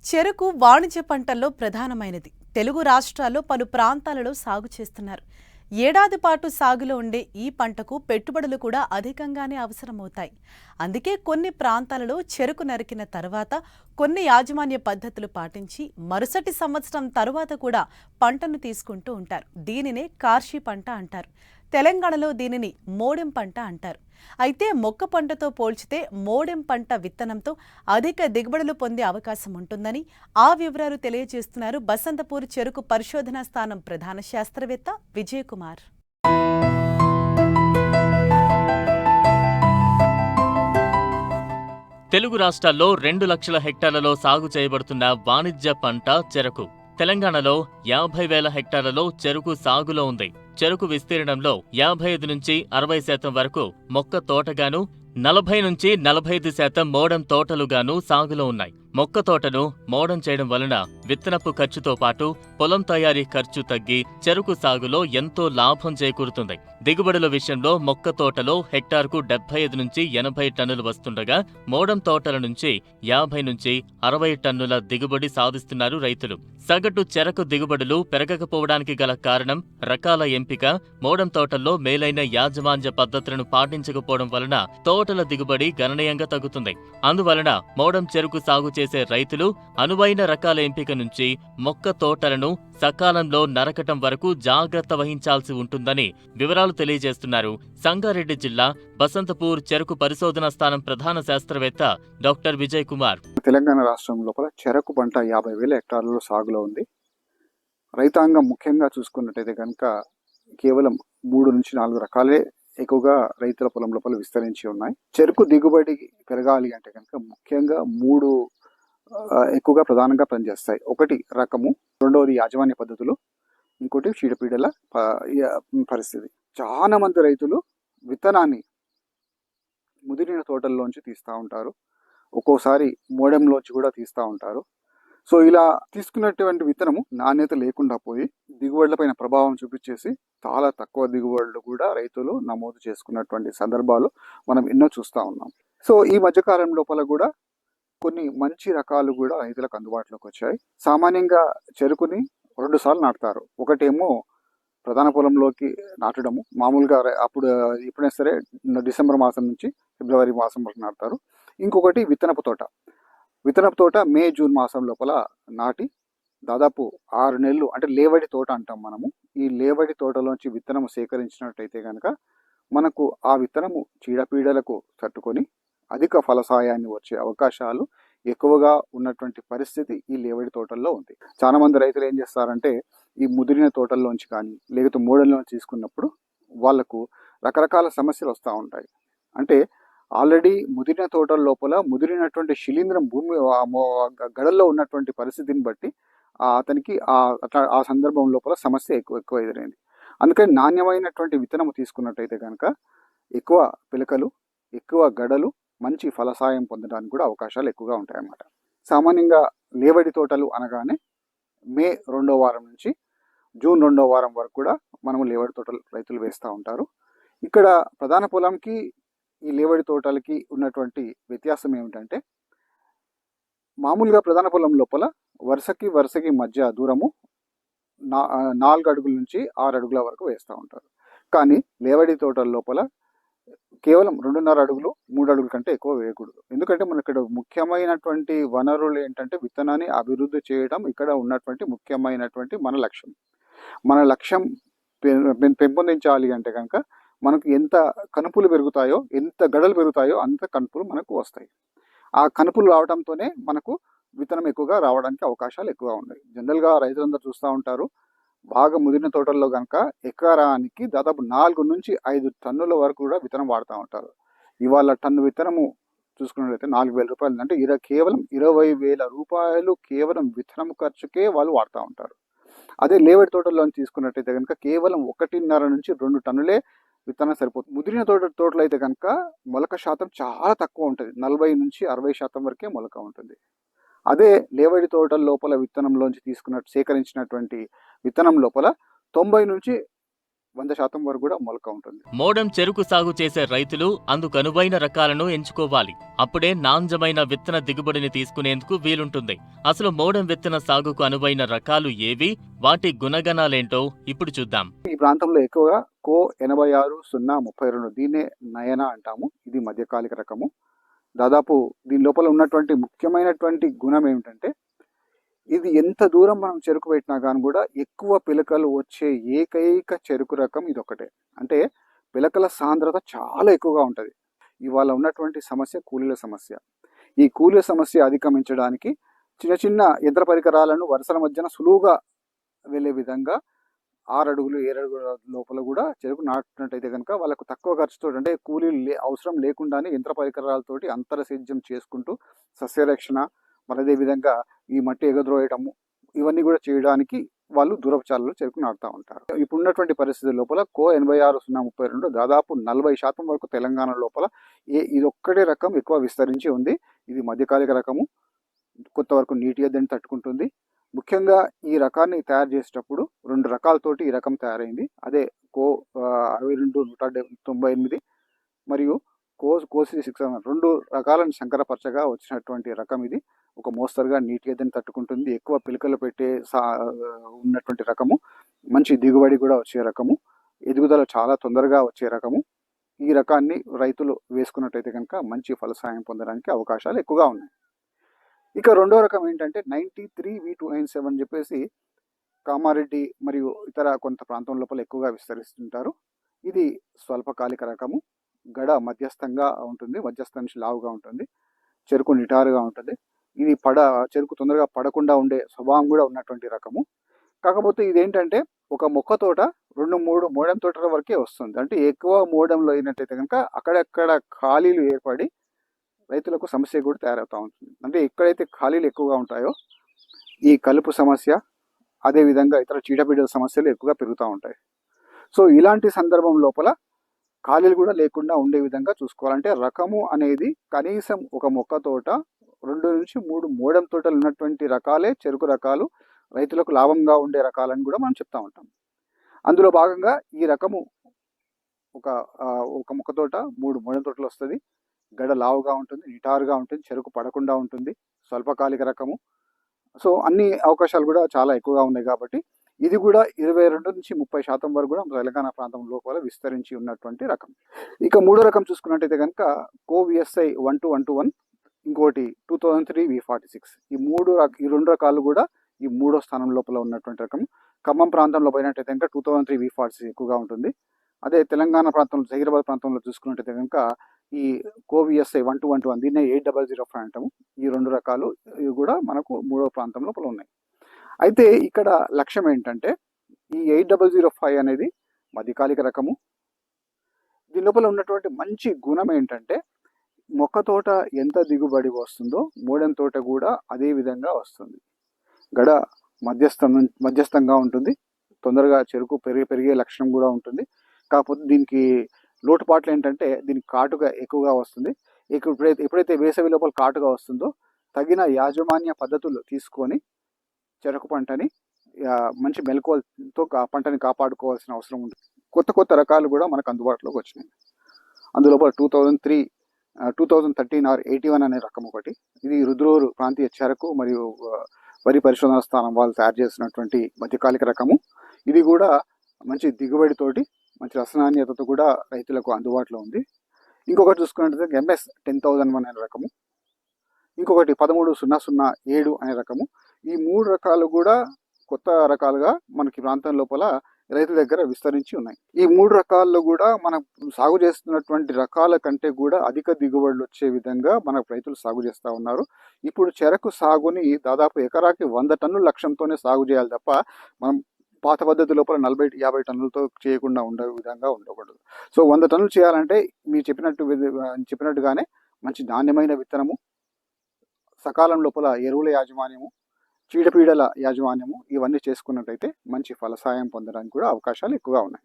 చెరకు వాణిజ్య పంటల్లో ప్రధానమైనది. తెలుగు రాష్ట్రాల్లో పలు ప్రాంతాలలో సాగు చేస్తున్నారు. ఏడాది పాటు సాగులో ఉండే ఈ పంటకు పెట్టుబడులు కూడా అధికంగానే అవసరమవుతాయి. అందుకే కొన్ని ప్రాంతాలలో చెరకు నరికిన తర్వాత కొన్ని యాజమాన్య పద్ధతులు పాటించి మరుసటి సంవత్సరం తరువాత కూడా పంటను తీసుకుంటూ ఉంటారు. దీనినే కార్షి పంట అంటారు. తెలంగాణలో దీనిని మోడెం పంట అంటారు. అయితే మొక్క పంటతో పోల్చితే మోడెం పంట విత్తనంతో అధిక దిగుబడులు పొందే అవకాశం ఉంటుందని ఆ వివరాలు తెలియజేస్తున్నారు బసంతపూర్ చెరకు పరిశోధనా స్థానం ప్రధాన శాస్త్రవేత్త విజయ్ కుమార్. తెలుగు రాష్ట్రాల్లో 2 లక్షల హెక్టార్లలో సాగు చేయబడుతున్న వాణిజ్య పంట చెరకు. తెలంగాణలో 50,000 హెక్టార్లలో చెరకు సాగులో ఉంది. చెరకు విస్తీర్ణంలో 55 నుంచి 60% వరకు మొక్క తోటగాను, 40 నుంచి 45% మోడం తోటలుగాను సాగులో ఉన్నాయి. మొక్క తోటను మోడం చేయడం వలన విత్తనపు ఖర్చుతో పాటు పొలం తయారీ ఖర్చు తగ్గి చెరకు సాగులో ఎంతో లాభం చేకూరుతుంది. దిగుబడుల విషయంలో మొక్క తోటలో హెక్టార్కు 75 నుంచి 80 టన్నులు వస్తుండగా మోడం తోటల నుంచి 50 నుంచి 60 టన్నుల దిగుబడి సాధిస్తున్నారు రైతులు. సగటు చెరకు దిగుబడులు పెరగకపోవడానికి గల కారణం రకాల ఎంపిక, మోడం తోటల్లో మేలైన యాజమాన్య పద్ధతులను పాటించకపోవడం వలన తోటల దిగుబడి గణనీయంగా తగ్గుతుంది. అందువలన మోడం చెరకు సాగు చేసే రైతులు అనువైన రకాల ఎంపిక నుంచి మొక్క తోటలను సకాలంలో నరకటం వరకు జాగ్రత్త వహించాల్సి ఉంటుందని వివరాలు తెలియజేస్తున్నారు సంగారెడ్డి జిల్లా బసంతపూర్ చెరకు పరిశోధనా స్థానం ప్రధాన శాస్త్రవేత్త డాక్టర్ విజయ్ కుమార్. తెలంగాణ రాష్ట్రం లోపల చెరకు పంట 50,000 హెక్టార్లలో సాగులో ఉంది. రైతాంగం ముఖ్యంగా చూసుకున్నట్టయితే కనుక కేవలం 3 నుంచి 4 రకాలే ఎక్కువగా రైతుల పొలం లోపల విస్తరించి ఉన్నాయి. చెరకు దిగుబడి పెరగాలి అంటే కనుక ముఖ్యంగా 3 ఎక్కువగా ప్రధానంగా పనిచేస్తాయి. ఒకటి రకము, రెండవది యాజమాన్య పద్ధతులు, ఇంకోటి చీడపీడల పరిస్థితి. చాలా మంది రైతులు విత్తనాన్ని ముదిరిన తోటల్లోంచి తీస్తూ ఉంటారు, ఒక్కోసారి మోడెంలోంచి కూడా తీస్తూ ఉంటారు. సో ఇలా తీసుకున్నటువంటి విత్తనము నాణ్యత లేకుండా పోయి దిగుబడులపైన ప్రభావం చూపించేసి చాలా తక్కువ దిగుబడులు కూడా రైతులు నమోదు చేసుకున్నటువంటి సందర్భాలు మనం ఎన్నో చూస్తూ ఉన్నాం. సో ఈ మధ్యకాలం లోపల కూడా కొన్ని మంచి రకాలు కూడా రైతులకు అందుబాటులోకి వచ్చాయి. సామాన్యంగా చెరుకుని 2 సార్లు నాటుతారు. ఒకటేమో ప్రధాన పొలంలోకి నాటడము, మామూలుగా అప్పుడు ఎప్పుడైనా సరే డిసెంబర్ మాసం నుంచి ఫిబ్రవరి మాసం వరకు నాటుతారు. ఇంకొకటి విత్తనపు తోట మే జూన్ మాసం లోపల నాటి దాదాపు 6 నెలలు, అంటే లేవడి తోట అంటాం మనము. ఈ లేవడి తోటలోంచి విత్తనము సేకరించినట్టయితే కనుక మనకు ఆ విత్తనము చీడపీడలకు తట్టుకొని అధిక ఫలసాయాన్ని వచ్చే అవకాశాలు ఎక్కువగా ఉన్నటువంటి పరిస్థితి ఈ లేవడి తోటల్లో ఉంది. చాలా మంది రైతులు ఏం చేస్తారంటే ఈ ముదిరిన తోటల్లోంచి కానీ లేకపోతే మూడల్లోంచి తీసుకున్నప్పుడు వాళ్లకు రకరకాల సమస్యలు వస్తూ ఉంటాయి. అంటే ఆల్రెడీ ముదిరిన తోటల లోపల ముదిరినటువంటి శిలీంధ్రం భూమి గడల్లో ఉన్నటువంటి పరిస్థితిని బట్టి అతనికి ఆ సందర్భం లోపల సమస్య ఎక్కువ ఎదురైంది. అందుకని నాణ్యమైనటువంటి విత్తనం తీసుకున్నట్టయితే కనుక ఎక్కువ పిలకలు, ఎక్కువ గడలు, మంచి ఫలసాయం పొందడానికి కూడా అవకాశాలు ఎక్కువగా ఉంటాయన్నమాట. సామాన్యంగా లేవడి తోటలు అనగానే మే 2వ వారం నుంచి జూన్ 2వ వారం వరకు కూడా మనము లేవడి తోటలు రైతులు వేస్తూ ఉంటారు. ఇక్కడ ప్రధాన పొలంకి ఈ లేవడి తోటలకి ఉన్నటువంటి వ్యత్యాసం ఏమిటంటే, మామూలుగా ప్రధాన పొలం లోపల వరుసకి మధ్య దూరము 4 అడుగుల నుంచి 6 అడుగుల వరకు వేస్తూ ఉంటారు. కానీ లేవడి తోటల లోపల కేవలం 2.5 అడుగులు, 3 అడుగుల కంటే ఎక్కువ వేయకూడదు. ఎందుకంటే మన ఇక్కడ ముఖ్యమైనటువంటి వనరులు ఏంటంటే విత్తనాన్ని అభివృద్ధి చేయడం ఇక్కడ ఉన్నటువంటి ముఖ్యమైనటువంటి మన లక్ష్యం పెంపొందించాలి అంటే కనుక మనకు ఎంత కనుపులు పెరుగుతాయో, ఎంత గడలు పెరుగుతాయో అంత కనుపులు మనకు వస్తాయి. ఆ కనుపులు రావడంతోనే మనకు విత్తనం ఎక్కువగా రావడానికి అవకాశాలు ఎక్కువగా ఉన్నాయి. జనరల్గా రైతులందరూ చూస్తూ ఉంటారు, బాగా ముదిరిన తోటల్లో కనుక ఎకరానికి దాదాపు 4 నుంచి 5 టన్నుల వరకు కూడా విత్తనం వాడుతూ ఉంటారు. ఇవాళ టన్ను విత్తనము చూసుకున్నట్లయితే 4,000 రూపాయలు, అంటే కేవలం 20,000 రూపాయలు కేవలం విత్తనం ఖర్చుకే వాళ్ళు వాడుతూ ఉంటారు. అదే లేవడి తోటల్లో తీసుకున్నట్టయితే కనుక కేవలం 1.5 నుంచి 2 టన్నులే విత్తనం సరిపోతుంది. ముదిరిన తోటలు అయితే కనుక మొలక శాతం చాలా తక్కువ ఉంటుంది, 40 నుంచి 60% వరకే మొలక ఉంటుంది. అదే లేవడి తోటల లోపల విత్తనంలోంచి సేకరించినటువంటి విత్తనం లోపల 90 నుంచి 100% వరకు కూడా మొలక ఉంటుంది. మోడెం చెరుకు సాగు చేసే రైతులు అందుకు అనువైన రకాలను ఎంచుకోవాలి. అప్పుడే నాణ్యమైన విత్తన దిగుబడిని తీసుకునేందుకు వీలుంటుంది. అసలు మోడెం విత్తన సాగుకు అనువైన రకాలు ఏవి, వాటి గుణగణాలేంటో ఇప్పుడు చూద్దాం. ఈ ప్రాంతంలో ఎక్కువగా కో 86-0-32 దీన్నే నయన అంటాము. ఇది మధ్యకాలిక రకము. దాదాపు దీని లోపల ఉన్నటువంటి ముఖ్యమైనటువంటి గుణం ఏమిటంటే, ఇది ఎంత దూరం మనం చెరుకు పెట్టినా కానీ కూడా ఎక్కువ పిలకలు వచ్చే ఏకైక చెరుకు రకం ఇది ఒకటే. అంటే పిలకల సాంద్రత చాలా ఎక్కువగా ఉంటుంది. ఇవాళ ఉన్నటువంటి సమస్య కూలీల సమస్య. ఈ కూలీల సమస్య అధిగమించడానికి చిన్న చిన్న యంత్ర పరికరాలను వరుసల మధ్యన సులువుగా వెళ్ళే విధంగా 6 అడుగులు 7 అడుగుల లోపల కూడా చెరుకు నాటినట్టయితే కనుక వాళ్ళకు తక్కువ ఖర్చుతో, అంటే కూలీలు అవసరం లేకుండానే యంత్ర పరికరాలతోటి అంతర సేద్యం చేసుకుంటూ సస్యరక్షణ, మరి అదేవిధంగా ఈ మట్టి ఎగద్రోయటము ఇవన్నీ కూడా చేయడానికి వాళ్ళు దూరపు చెరుకు నాటుతూ ఉంటారు. ఇప్పుడు ఉన్నటువంటి పరిస్థితుల లోపల కో 86-0-32 దాదాపు 40% వరకు తెలంగాణ లోపల ఇది ఒక్కటే రకం ఎక్కువ విస్తరించి ఉంది. ఇది మధ్యకాలిక రకము. కొంత వరకు నీటి ఎద్దడిని తట్టుకుంటుంది. ముఖ్యంగా ఈ రకాన్ని తయారు చేసేటప్పుడు 2 రకాలతోటి ఈ రకం తయారైంది. అదే కో 62-198 మరియు కోసి 6 2 రకాలను సంకరపరచగా వచ్చినటువంటి రకం ఇది. ఒక మోస్తరుగా నీటి ఎద్దడిని తట్టుకుంటుంది. ఎక్కువ పిలకలు పెట్టే ఉన్నటువంటి రకము. మంచి దిగుబడి కూడా వచ్చే రకము. ఎదుగుదల చాలా తొందరగా వచ్చే రకము. ఈ రకాన్ని రైతులు వేసుకున్నట్టయితే కనుక మంచి ఫలసాయం పొందడానికి అవకాశాలు ఎక్కువగా ఉన్నాయి. ఇక రెండో రకం ఏంటంటే 93V297 అని చెప్పేసి కామారెడ్డి మరియు ఇతర కొంత ప్రాంతం లోపల ఎక్కువగా విస్తరిస్తుంటారు. ఇది స్వల్పకాలిక రకము. గడ మధ్యస్థంగా ఉంటుంది, మధ్యస్థ నుంచి లావుగా ఉంటుంది, చెరుకు నిటారుగా ఉంటుంది. ఇది చెరుకు తొందరగా పడకుండా ఉండే స్వభావం కూడా ఉన్నటువంటి రకము. కాకపోతే ఇదేంటంటే ఒక మొక్క తోట 2-3 మోడెం తోటల వరకే వస్తుంది. అంటే ఎక్కువ మోడెంలో అయినట్టయితే కనుక అక్కడక్కడ ఖాళీలు ఏర్పడి రైతులకు సమస్య కూడా తయారవుతూ ఉంటుంది. అంటే ఎక్కడైతే ఖాళీలు ఎక్కువగా ఉంటాయో ఈ కలుపు సమస్య, అదేవిధంగా ఇతర చీడపీడల సమస్యలు ఎక్కువగా పెరుగుతూ ఉంటాయి. సో ఇలాంటి సందర్భం లోపల ఖాళీలు కూడా లేకుండా ఉండే విధంగా చూసుకోవాలంటే రకము అనేది కనీసం ఒక మొక్క తోట 2-3 మోడెం తోటలు ఉన్నటువంటి రకాలే చెరుకు రకాలు రైతులకు లాభంగా ఉండే రకాలని కూడా మనం చెప్తా ఉంటాం. అందులో భాగంగా ఈ రకము ఒక మొక్క తోట 3 మోడెం తోటలు వస్తుంది. గడ లావుగా ఉంటుంది, నిటారుగా ఉంటుంది, చెరుకు పడకుండా ఉంటుంది, స్వల్పకాలిక రకము. సో అన్ని అవకాశాలు కూడా చాలా ఎక్కువగా ఉన్నాయి కాబట్టి ఇది కూడా 22-30% వరకు కూడా తెలంగాణ ప్రాంతం లోపల విస్తరించి ఉన్నటువంటి రకం. ఇక మూడో రకం చూసుకున్నట్టయితే కనుక కో VSI 12-121, ఇంకోటి 2003V46. ఈ 2 రకాలు కూడా ఈ 3వ స్థానం లోపల ఉన్నటువంటి రకం. ఖమ్మం ప్రాంతంలో పోయినట్టయితే కనుక 2003V46 ఎక్కువగా ఉంటుంది. అదే తెలంగాణ ప్రాంతంలో జహీరాబాద్ ప్రాంతంలో చూసుకున్నట్టయితే కనుక ఈ కో VSI 12-121 దీన్నే 8005 అంటాము. ఈ 2 రకాలు ఇవి కూడా మనకు 3వ ప్రాంతం లోపల ఉన్నాయి. అయితే ఇక్కడ లక్ష్యం ఏంటంటే ఈ 8005 అనేది మధ్యకాలిక రకము. దీని లోపల ఉన్నటువంటి మంచి గుణం ఏంటంటే మొక్క తోట ఎంత దిగుబడి వస్తుందో మోడెం తోట కూడా అదే విధంగా వస్తుంది. గడ మధ్యస్థంగా ఉంటుంది, తొందరగా చెరుకు పెరిగే లక్షణం కూడా ఉంటుంది. కాకపోతే దీనికి లోటుపాట్లు ఏంటంటే దీనికి కాటుగా ఎక్కువగా వస్తుంది. ఎప్పుడైతే వేసవి లోపల కాటుగా వస్తుందో తగిన యాజమాన్య పద్ధతులు తీసుకొని చెరకు పంటని మంచి మెలకువలతో పంటని కాపాడుకోవాల్సిన అవసరం ఉంది. కొత్త రకాలు కూడా మనకు అందుబాటులోకి వచ్చినాయి. అందులో 2013 or 81 అనే రకం ఒకటి. ఇది రుద్రూరు ప్రాంతీయ చెరకు మరియు వరి పరిశోధన స్థానం వాళ్ళు తయారు చేసినటువంటి మధ్యకాలిక రకము. ఇది కూడా మంచి దిగుబడితోటి మంచి రసనాన్యతతో కూడా రైతులకు అందుబాటులో ఉంది. ఇంకొకటి చూసుకున్నట్లయితే MS 10001 అనే రకము, ఇంకొకటి 13-007 అనే రకము. ఈ 3 రకాలు కూడా కొత్త రకాలుగా మనకి ప్రాంతం లోపల రైతుల దగ్గర విస్తరించి ఉన్నాయి. ఈ 3 రకాల్లో కూడా మనం సాగు చేస్తున్నటువంటి రకాల కంటే కూడా అధిక దిగుబడులు వచ్చే విధంగా మన రైతులు సాగు చేస్తూ ఉన్నారు. ఇప్పుడు చెరకు సాగుని దాదాపు ఎకరాకి 100 టన్నుల లక్ష్యంతోనే సాగు చేయాలి తప్ప మనం పాత పద్ధతి లోపల 40-50 టన్నులతో చేయకుండా ఉండే విధంగా ఉండకూడదు. సో 100 టన్నులు చేయాలంటే మీరు చెప్పినట్టుగానే మంచి నాణ్యమైన విత్తనము, సకాలం లోపల ఎరువుల యాజమాన్యము, చీడపీడల యాజమాన్యము ఇవన్నీ చేసుకున్నట్టయితే మంచి ఫలసాయం పొందడానికి కూడా అవకాశాలు ఎక్కువగా ఉన్నాయి.